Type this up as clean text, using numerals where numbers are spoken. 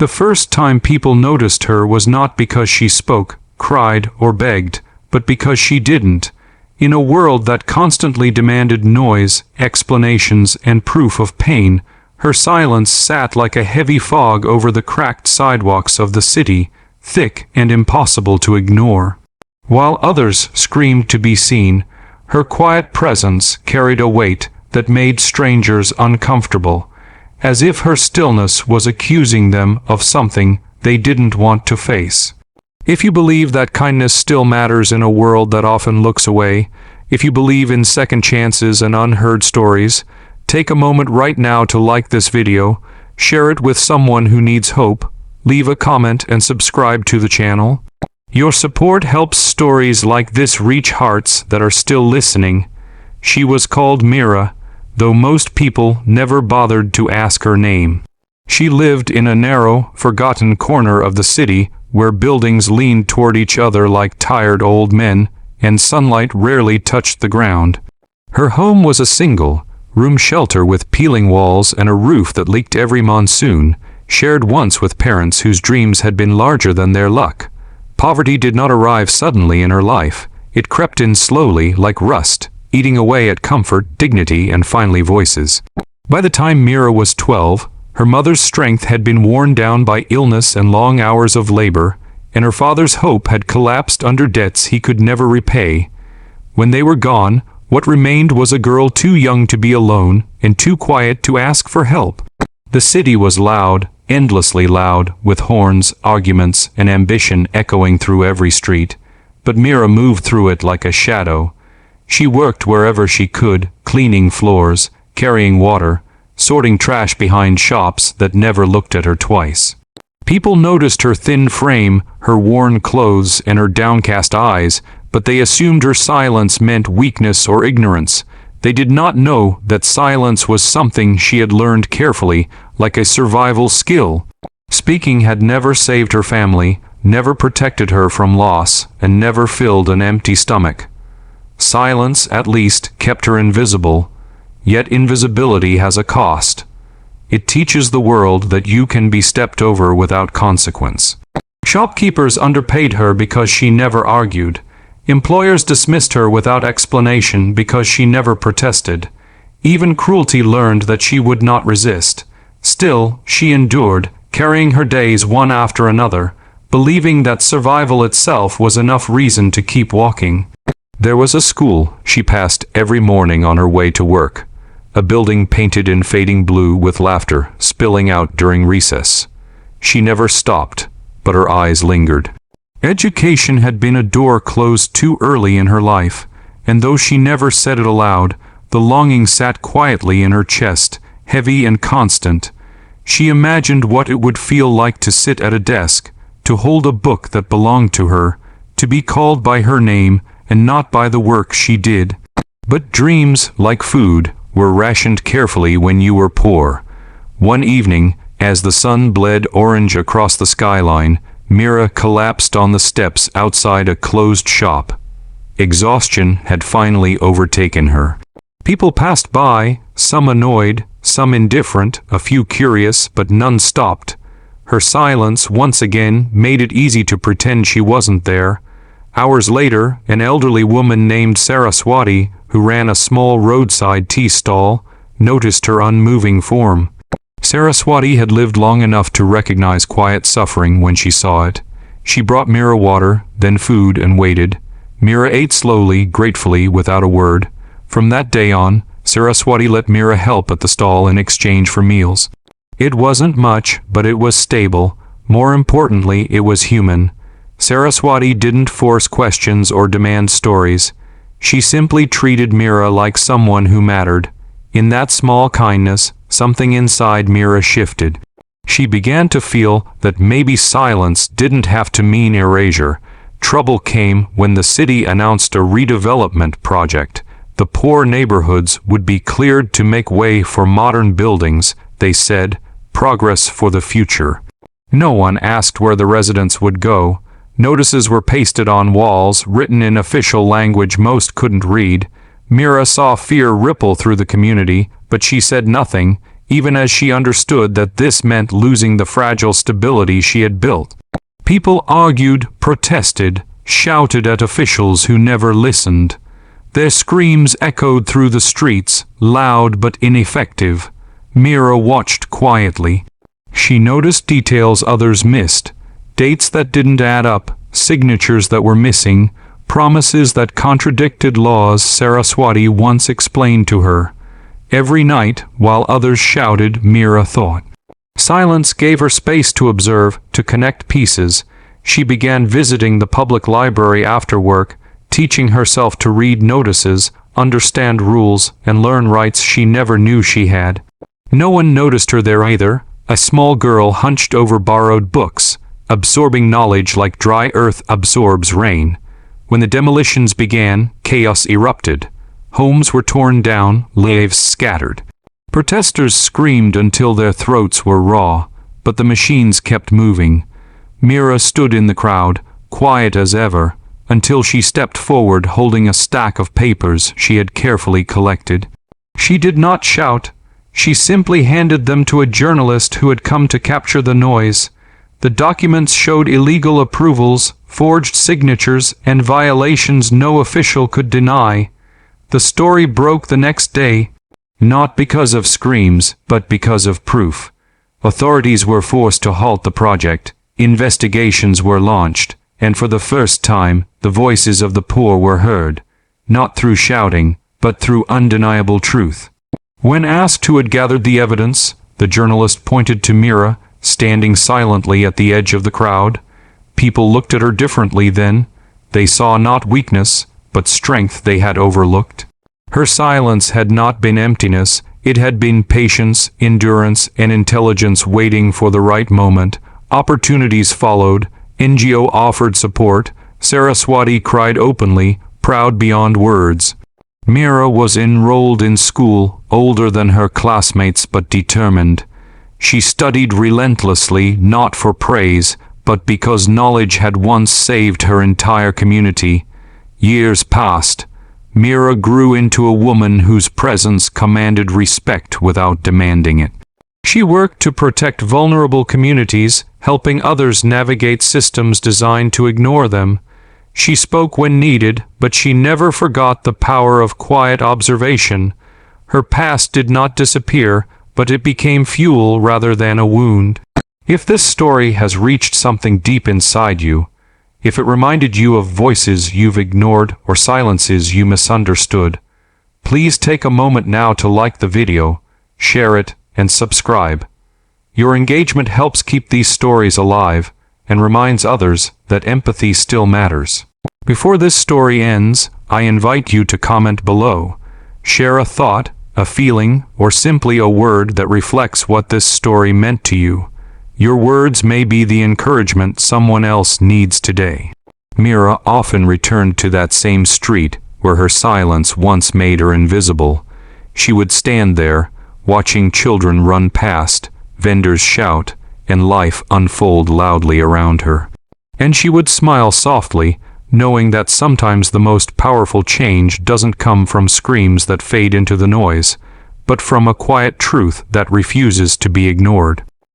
The first time people noticed her was not because she spoke, cried, or begged, but because she didn't. In a world that constantly demanded noise, explanations, and proof of pain, her silence sat like a heavy fog over the cracked sidewalks of the city, thick and impossible to ignore. While others screamed to be seen, her quiet presence carried a weight that made strangers uncomfortable, as if her stillness was accusing them of something they didn't want to face. If you believe that kindness still matters in a world that often looks away, if you believe in second chances and unheard stories, take a moment right now to like this video, share it with someone who needs hope, leave a comment and subscribe to the channel. Your support helps stories like this reach hearts that are still listening. She was called Mira, though most people never bothered to ask her name. She lived in a narrow, forgotten corner of the city where buildings leaned toward each other like tired old men, and sunlight rarely touched the ground. Her home was a single-room shelter with peeling walls and a roof that leaked every monsoon, shared once with parents whose dreams had been larger than their luck. Poverty did not arrive suddenly in her life. It crept in slowly like rust, eating away at comfort, dignity, and finally voices. By the time Mira was 12, her mother's strength had been worn down by illness and long hours of labor, and her father's hope had collapsed under debts he could never repay. When they were gone, what remained was a girl too young to be alone and too quiet to ask for help. The city was loud, endlessly loud, with horns, arguments, and ambition echoing through every street. But Mira moved through it like a shadow. She worked wherever she could, cleaning floors, carrying water, sorting trash behind shops that never looked at her twice. People noticed her thin frame, her worn clothes, and her downcast eyes, but they assumed her silence meant weakness or ignorance. They did not know that silence was something she had learned carefully, like a survival skill. Speaking had never saved her family, never protected her from loss, and never filled an empty stomach. Silence, at least, kept her invisible, yet invisibility has a cost. It teaches the world that you can be stepped over without consequence. Shopkeepers underpaid her because she never argued. Employers dismissed her without explanation because she never protested. Even cruelty learned that she would not resist. Still, she endured, carrying her days one after another, believing that survival itself was enough reason to keep walking. There was a school she passed every morning on her way to work, a building painted in fading blue with laughter spilling out during recess. She never stopped, but her eyes lingered. Education had been a door closed too early in her life, and though she never said it aloud, the longing sat quietly in her chest, heavy and constant. She imagined what it would feel like to sit at a desk, to hold a book that belonged to her, to be called by her name and not by the work she did. But dreams, like food, were rationed carefully when you were poor. One evening, as the sun bled orange across the skyline, Mira collapsed on the steps outside a closed shop. Exhaustion had finally overtaken her. People passed by, some annoyed, some indifferent, a few curious, but none stopped. Her silence once again made it easy to pretend she wasn't there. Hours later, an elderly woman named Saraswati, who ran a small roadside tea stall, noticed her unmoving form. Saraswati had lived long enough to recognize quiet suffering when she saw it. She brought Mira water, then food, and waited. Mira ate slowly, gratefully, without a word. From that day on, Saraswati let Mira help at the stall in exchange for meals. It wasn't much, but it was stable. More importantly, it was human. Saraswati didn't force questions or demand stories. She simply treated Mira like someone who mattered. In that small kindness, something inside Mira shifted. She began to feel that maybe silence didn't have to mean erasure. Trouble came when the city announced a redevelopment project. The poor neighborhoods would be cleared to make way for modern buildings, they said, progress for the future. No one asked where the residents would go. Notices were pasted on walls, written in official language most couldn't read. Mira saw fear ripple through the community, but she said nothing. even as she understood that this meant losing the fragile stability she had built. People argued, protested, shouted at officials who never listened. Their screams echoed through the streets, loud but ineffective. Mira watched quietly. She noticed details others missed, dates that didn't add up, signatures that were missing, promises that contradicted laws Saraswati once explained to her. Every night, while others shouted, Mira thought. Silence gave her space to observe, to connect pieces. She began visiting the public library after work, teaching herself to read notices, understand rules, and learn rights she never knew she had. No one noticed her there either, a small girl hunched over borrowed books, absorbing knowledge like dry earth absorbs rain. When the demolitions began, chaos erupted. Homes were torn down, lives scattered. Protesters screamed until their throats were raw, but the machines kept moving. Mira stood in the crowd, quiet as ever, until she stepped forward holding a stack of papers she had carefully collected. She did not shout. She simply handed them to a journalist who had come to capture the noise. The documents showed illegal approvals, forged signatures, and violations no official could deny. The story broke the next day, not because of screams, but because of proof. Authorities were forced to halt the project. Investigations were launched, and for the first time, the voices of the poor were heard, not through shouting, but through undeniable truth. When asked who had gathered the evidence, the journalist pointed to Mira, standing silently at the edge of the crowd. People looked at her differently then. They saw not weakness, but strength they had overlooked. Her silence had not been emptiness, it had been patience, endurance, and intelligence waiting for the right moment. Opportunities followed, NGO offered support, Saraswati cried openly, proud beyond words. Mira was enrolled in school, older than her classmates but determined. She studied relentlessly, not for praise, but because knowledge had once saved her entire community. Years passed. Mira grew into a woman whose presence commanded respect without demanding it. She worked to protect vulnerable communities, helping others navigate systems designed to ignore them. She spoke when needed, but she never forgot the power of quiet observation. Her past did not disappear, but it became fuel rather than a wound. If this story has reached something deep inside you, if it reminded you of voices you've ignored or silences you misunderstood, please take a moment now to like the video, share it, and subscribe. Your engagement helps keep these stories alive and reminds others that empathy still matters. Before this story ends, I invite you to comment below. Share a thought, a feeling, or simply a word that reflects what this story meant to you. Your words may be the encouragement someone else needs today. Mira often returned to that same street where her silence once made her invisible. She would stand there, watching children run past, vendors shout, and life unfold loudly around her. And she would smile softly, knowing that sometimes the most powerful change doesn't come from screams that fade into the noise, but from a quiet truth that refuses to be ignored.